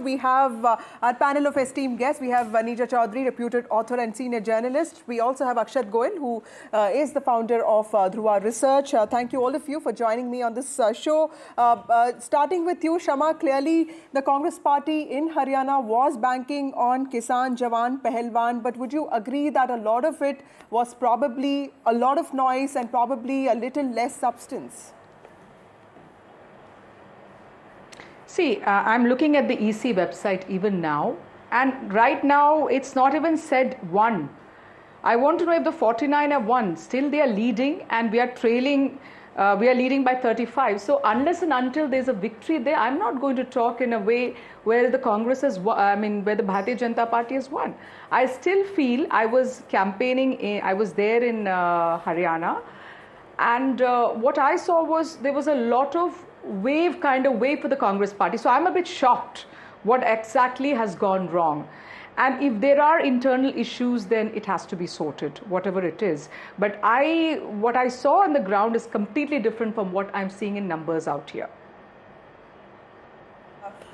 We have our panel of esteemed guests. We have Vanija Chaudhary, reputed author and senior journalist. We also have Akshat Goel, who is the founder of Dhruva Research. Thank you all of you for joining me on this show. Starting with you, Shama, clearly the Congress party in Haryana was banking on Kisan, Jawan, Pahalwan, but would you agree that a lot of it was probably a lot of noise and probably a little less substance? See, I'm looking at the EC website even now, and right now it's not even said won. I want to know if the 49 have won. Still they are leading and we are trailing, we are leading by 35. So unless and until there's a victory there, I'm not going to talk in a way where the Congress has won, where the Bharatiya Janata Party has won. I still feel I was campaigning, I was there in Haryana, and what I saw was there was a lot of wave for the Congress party. So I'm a bit shocked what exactly has gone wrong. And if there are internal issues, then it has to be sorted, whatever it is. But what I saw on the ground is completely different from what I'm seeing in numbers out here.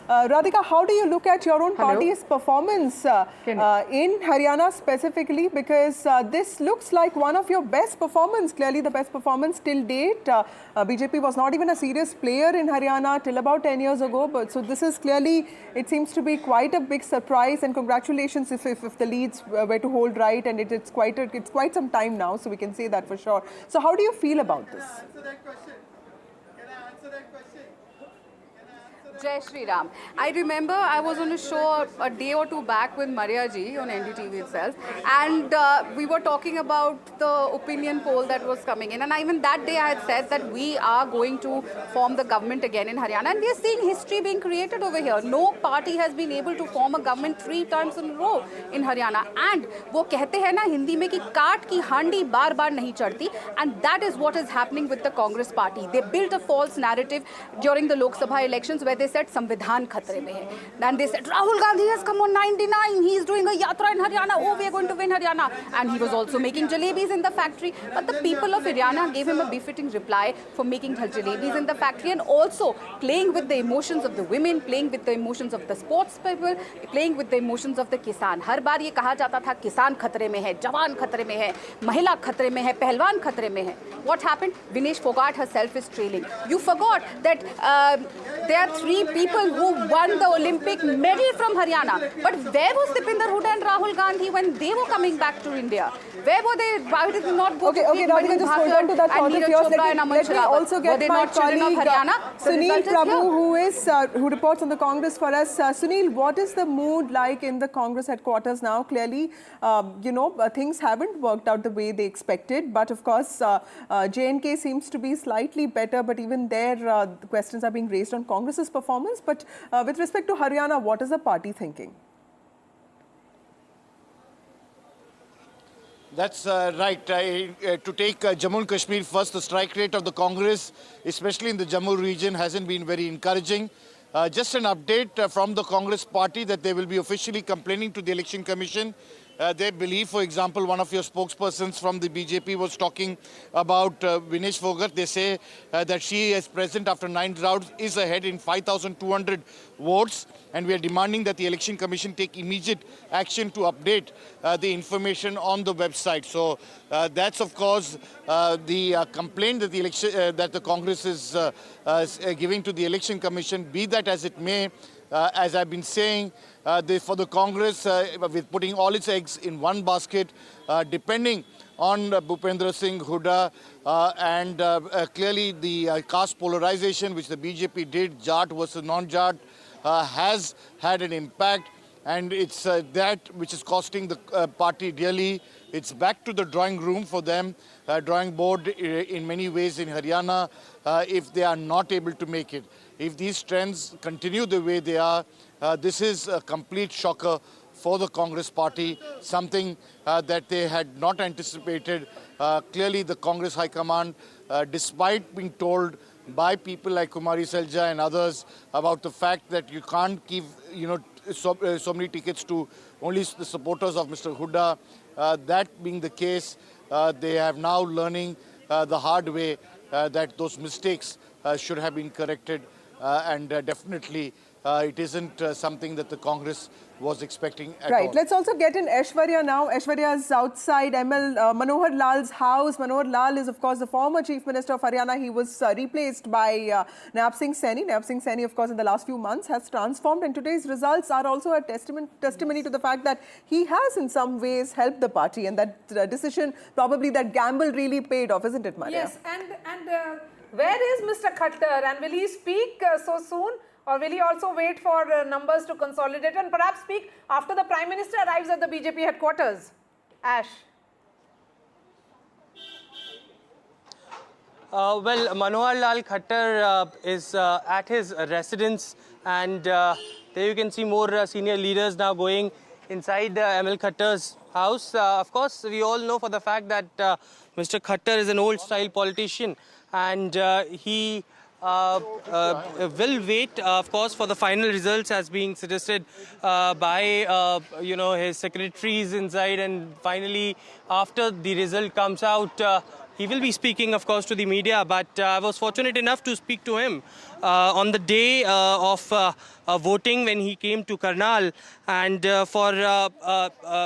Radhika, how do you look at your own party's performance in Haryana specifically? Because this looks like one of your best performance, clearly the best performance till date. BJP was not even a serious player in Haryana till about 10 years ago. But so this is clearly, it seems to be quite a big surprise, and congratulations if the leads were to hold right, and it's quite some time now, so we can say that for sure. So how do you feel about this? Can I answer that question? Jai Shri Ram. I remember I was on a show a day or two back with Maria ji on NDTV itself, and we were talking about the opinion poll that was coming in, and even that day I had said that we are going to form the government again in Haryana, and we are seeing history being created over here. No party has been able to form a government 3 times in a row in Haryana, and वो कहते हैं ना हिंदी में कि काट की हांडी बार बार नहीं चढ़ती, and that is what is happening with the Congress party. They built a false narrative during the Lok Sabha elections where they said संविधान खतरे में है. Then they said Rahul Gandhi has come on 99. He is doing a yatra in Haryana. Oh, we are going to win Haryana. And he was also making jalebis in the factory. But the people of Haryana gave him a befitting reply for making jalebis in the factory, and also playing with the emotions of the women, playing with the emotions of the sports people, playing with the emotions of the kisan. हर बार ये कहा जाता था किसान खतरे में है, जवान खतरे में है, महिला खतरे में है, पहलवान खतरे में है. What happened? Vinesh Fogart herself is trailing. You forgot that there are 3 people who won the Olympic medal from Haryana. But where was Dipinder Hooda and Rahul Gandhi when they were coming back to India? Where were they? Why did they not go to Radhika, just hold on to that thought of yours. Let me also get my colleague Sunil Prabhu, who reports on the Congress for us. Sunil, what is the mood like in the Congress headquarters now? Clearly, things haven't worked out the way they expected. But of course, J&K seems to be slightly better. But even there, the questions are being raised on Congress's performance. But with respect to Haryana, what is the party thinking? That's right. To take Jammu and Kashmir first, the strike rate of the Congress, especially in the Jammu region, hasn't been very encouraging. Just an update from the Congress party that they will be officially complaining to the Election Commission. They believe, for example, one of your spokespersons from the BJP was talking about Vinesh Fogart. They say that she, as present after 9 rounds, is ahead in 5,200 votes. And we are demanding that the Election Commission take immediate action to update the information on the website. So that's, of course, the complaint that that the Congress is giving to the Election Commission. Be that as it may, as I've been saying, for the Congress, with putting all its eggs in one basket, depending on Bhupendra Singh Hooda and clearly the caste polarization which the BJP did, Jat versus non-Jat, has had an impact, and it's that which is costing the party dearly. It's back to the drawing room for them, drawing board in many ways in Haryana, if they are not able to make it. If these trends continue the way they are, this is a complete shocker for the Congress party, something that they had not anticipated. Clearly, the Congress High Command, despite being told by people like Kumari Selja and others about the fact that you can't give, so many tickets to only the supporters of Mr. Hooda, that being the case, they are now learning the hard way that those mistakes should have been corrected, and definitely it isn't something that the Congress was expecting at all. Right. Let's also get in Aishwarya now. Aishwarya is outside Manohar Lal's house. Manohar Lal is, of course, the former Chief Minister of Haryana. He was replaced by Naab Singh Saini. Naab Singh Saini, of course, in the last few months has transformed, and today's results are also a testimony to the fact that he has in some ways helped the party, and that decision, probably that gamble really paid off, isn't it, Maria? Yes, and where is Mr. Khattar, and will he speak so soon? Or will he also wait for numbers to consolidate and perhaps speak after the Prime Minister arrives at the BJP headquarters? Ash. Well, Manohar Lal Khattar is at his residence, and there you can see more senior leaders now going inside ML Khattar's house. Of course, we all know for the fact that Mr. Khattar is an old-style politician, and he will wait, of course, for the final results as being suggested by, his secretaries inside. And finally, after the result comes out, he will be speaking, of course, to the media. But I was fortunate enough to speak to him on the day of voting when he came to Karnal. And for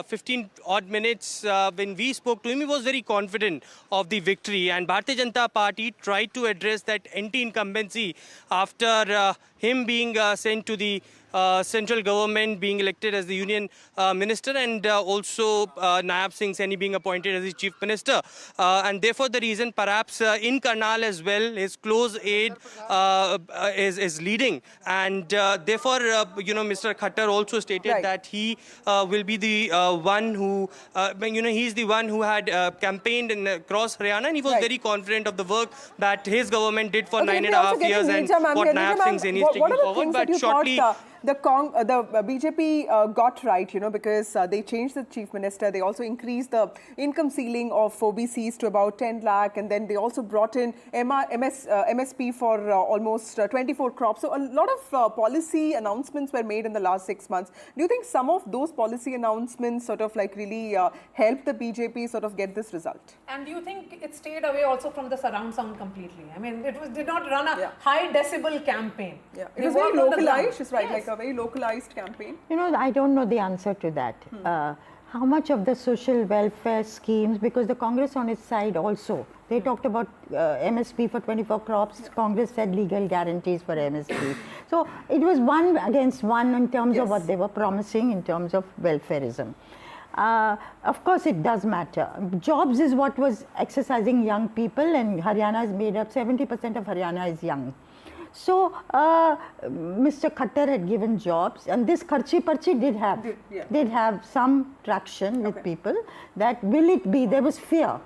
15 odd minutes, when we spoke to him, he was very confident of the victory. And Bharatiya Janata Party tried to address that anti-incumbency after him being sent to the central government, being elected as the union minister, and also Naab Singh Saini being appointed as the chief minister. And therefore, the reason perhaps in Karnal as well, his close aide is leading. And therefore, Mr. Khattar also stated that he will be the one who, he's the one who had campaigned across Haryana, and he was very confident of the work that his government did for 9.5 years and what Naab Singh Saini is taking forward. But shortly, the BJP got right, because they changed the chief minister. They also increased the income ceiling of OBCs to about 10 lakh, and then they also brought in MSP for almost 24 crops. So a lot of policy announcements were made in the last 6 months. Do you think some of those policy announcements sort of like really helped the BJP sort of get this result? And do you think it stayed away also from the surround sound completely? I mean, did not run a high decibel campaign. Yeah, it was very localized, it's right, yes. Like a very localized campaign. I don't know the answer to that. How much of the social welfare schemes, because the Congress on its side also, they talked about MSP for 24 crops, Congress said legal guarantees for MSP. So it was one against one in terms of what they were promising in terms of welfareism. Of course, it does matter. Jobs is what was exercising young people, and Haryana is made up, 70% of Haryana is young. So, Mr. Khattar had given jobs, and this Kharchi Parchi did have some traction with people. That will it be? There was fear.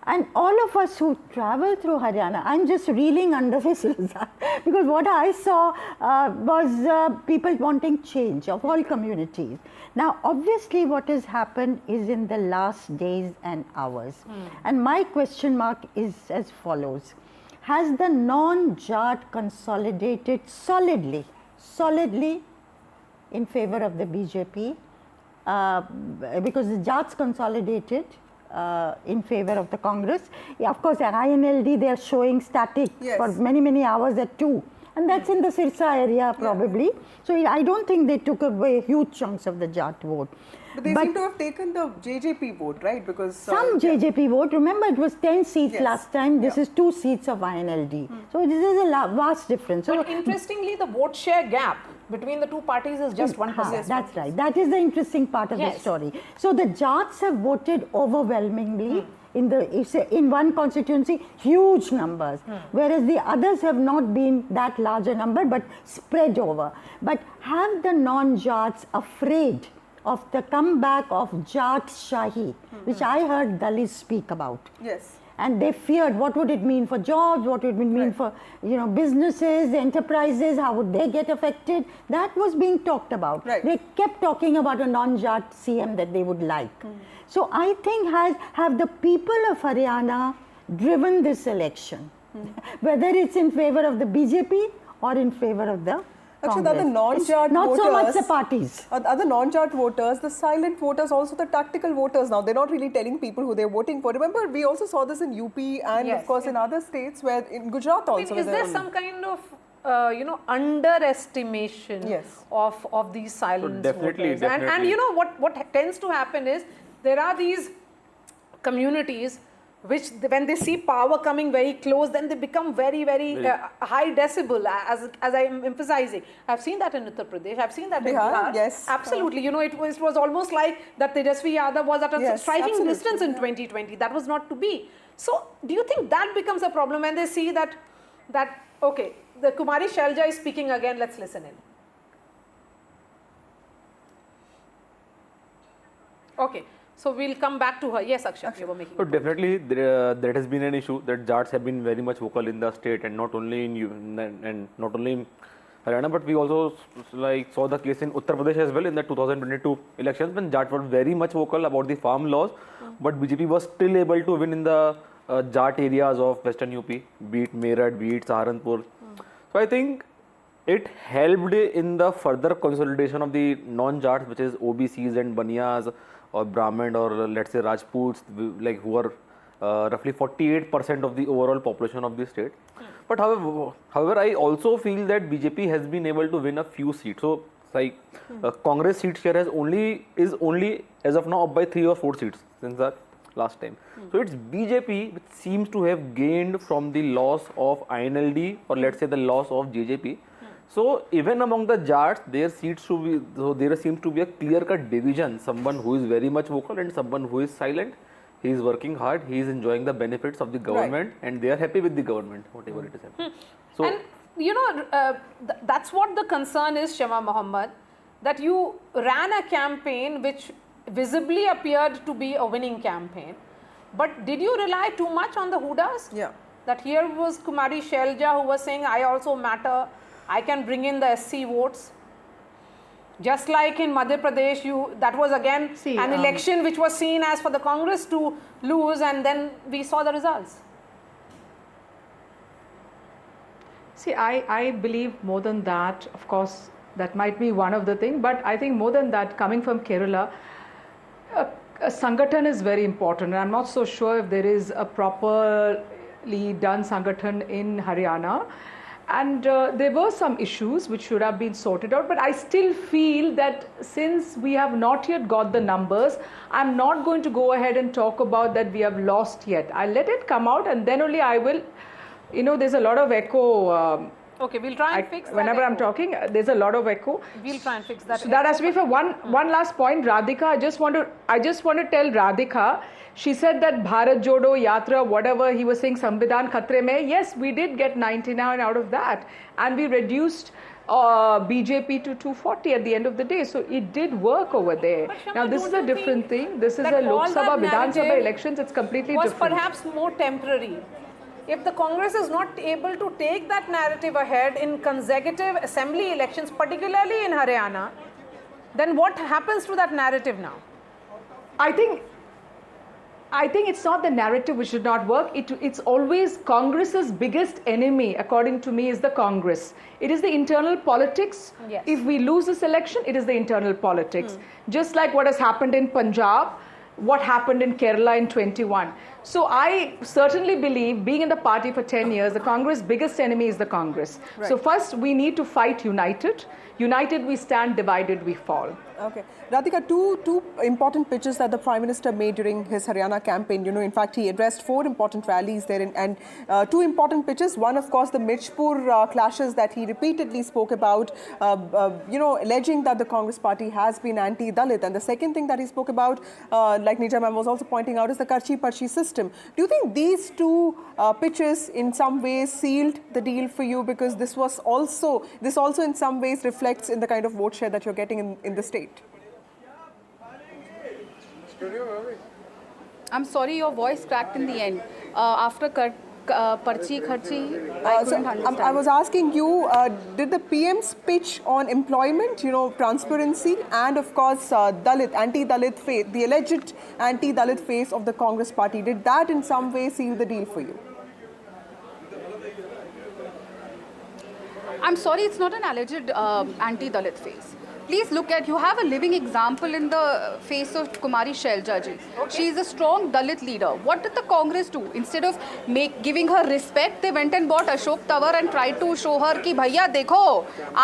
And all of us who travel through Haryana, I'm just reeling under this result, because what I saw was people wanting change of all communities. Now, obviously, what has happened is in the last days and hours. And my question mark is as follows. Has the non-Jat consolidated solidly in favor of the BJP? Because the Jats consolidated in favor of the Congress. Yeah, of course, at INLD, they are showing static for many hours at 2. And that's in the Sirsa area probably. So I don't think they took away huge chunks of the Jat vote. But they seem to have taken the JJP vote, right? Because some JJP vote. Remember, it was 10 seats last time. This is 2 seats of INLD. So this is a vast difference. But interestingly, the vote share gap between the two parties is just 1%. That's right. That is the interesting part of the story. So the Jats have voted overwhelmingly in one constituency, huge numbers, whereas the others have not been that large a number, but spread over. But have the non-Jats afraid of the comeback of Jat Shahi, which I heard Dalits speak about? Yes. And they feared what would it mean for jobs, what would it mean for businesses, enterprises, how would they get affected? That was being talked about. They kept talking about a non-Jat CM that they would like. So I think have the people of Haryana driven this election, whether it's in favor of the BJP or in favor of the Actually, the other non-Jat voters, not so much the parties. Other non-Jat voters, the silent voters, also the tactical voters now, they're not really telling people who they're voting for. Remember, we also saw this in UP and of course in other states, where in Gujarat also. Is there some kind of underestimation Yes. of these silent definitely, voters. And definitely. you know what tends to happen is there are these communities which when they see power coming very close, then they become very high decibel, as I am emphasizing. I've seen that in Uttar Pradesh, I've seen that in Bihar. Yes. Absolutely. You know, it was almost like that Tejasvi Yadav was at a Yes, striking absolutely, distance in 2020. That was not to be. So do you think that becomes a problem when they see that okay, the Kumari Shelja is speaking again, let's listen in. Okay, so we'll come back to her. Yes, Akshay, you were making. So definitely there has been an issue that Jats have been very much vocal in the state, and not only in not only in Haryana, but we also saw the case in Uttar Pradesh as well in the 2022 elections when Jats were very much vocal about the farm laws, but BJP was still able to win in the Jat areas of Western UP, be it Meerut, be it Saharanpur. So I think it helped in the further consolidation of the non-Jats, which is OBCs and Baniyas or Brahmin or let's say Rajputs, like who are roughly 48% of the overall population of the state. But however, I also feel that BJP has been able to win a few seats. So like Congress seat share is only as of now up by 3 or 4 seats since the last time. So it's BJP which seems to have gained from the loss of INLD or let's say the loss of JJP. So even among the Jats, there seems to be a clear-cut division. Someone who is very much vocal and someone who is silent. He is working hard. He is enjoying the benefits of the government, and they are happy with the government, whatever it is. So, and you know, that's what the concern is, Shema Mohammed, that you ran a campaign which visibly appeared to be a winning campaign. But did you rely too much on the Hudas? Yeah. That here was Kumari Shelja who was saying, I also matter. I can bring in the SC votes. Just like in Madhya Pradesh, that was again an election which was seen as for the Congress to lose, and then we saw the results. See, I believe more than that. Of course, that might be one of the things, but I think more than that, coming from Kerala, a Sangathan is very important. And I'm not so sure if there is a properly done Sangathan in Haryana. And there were some issues which should have been sorted out, but I still feel that since we have not yet got the numbers, I'm not going to go ahead and talk about that we have lost yet. I'll let it come out and then only I will, there's a lot of echo. Okay, we'll try and fix that. Whenever I'm talking, there's a lot of echo. We'll try and fix that. So that has to be for one last point. Radhika, I just want to tell Radhika, she said that Bharat Jodo Yatra, whatever he was saying, Samvidhan Khatre Mein, yes, we did get 99 out of that. And we reduced BJP to 240 at the end of the day. So it did work over there. Now this is a different thing. This is a Lok Sabha, Vidhan Sabha elections. It's completely different. Was perhaps more temporary. If the Congress is not able to take that narrative ahead in consecutive assembly elections, particularly in Haryana, then what happens to that narrative now? I think it's not the narrative which should not work. It's always Congress's biggest enemy, according to me, is the Congress. It is the internal politics. Yes. If we lose this election, it is the internal politics. Just like what has happened in Punjab, what happened in Kerala in 21. So I certainly believe, being in the party for 10 years, the Congress' biggest enemy is the Congress. Right. So first we need to fight united. United we stand, divided we fall. Okay. Radhika, two important pitches that the Prime Minister made during his Haryana campaign. In fact, he addressed 4 important rallies there and 2 important pitches. One, of course, the Mirchpur clashes that he repeatedly spoke about, alleging that the Congress party has been anti-Dalit. And the second thing that he spoke about, like Nija ma'am was also pointing out, is the Karchi-Parchi system. Do you think these 2 pitches in some ways sealed the deal for you? Because this also in some ways reflects in the kind of vote share that you're getting in the state. I'm sorry, your voice cracked in the end. After Parchi Kharchi, I couldn't understand. I was asking you, did the PM's pitch on employment, transparency, and of course Dalit, anti-Dalit face, the alleged anti-Dalit face of the Congress party, did that in some way seal the deal for you? I'm sorry, it's not an alleged anti-Dalit face. please look at, you have a living example in the face of Kumari Shelja ji. She is a strong Dalit leader. What did the Congress do? Instead of giving her respect, they went and bought Ashok Tawar and tried to show her कि भैया देखो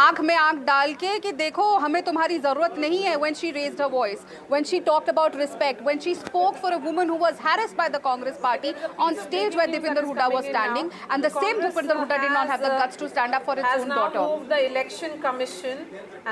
आँख में आँख डाल के कि देखो हमें तुम्हारी जरूरत नहीं है. When she raised her voice, when she talked about respect, when she spoke for a woman who was harassed by the Congress party on stage where Deepinder Hooda was standing, and the same Deepinder Hooda did not have the guts to stand up for its own daughter. Has now moved the election commission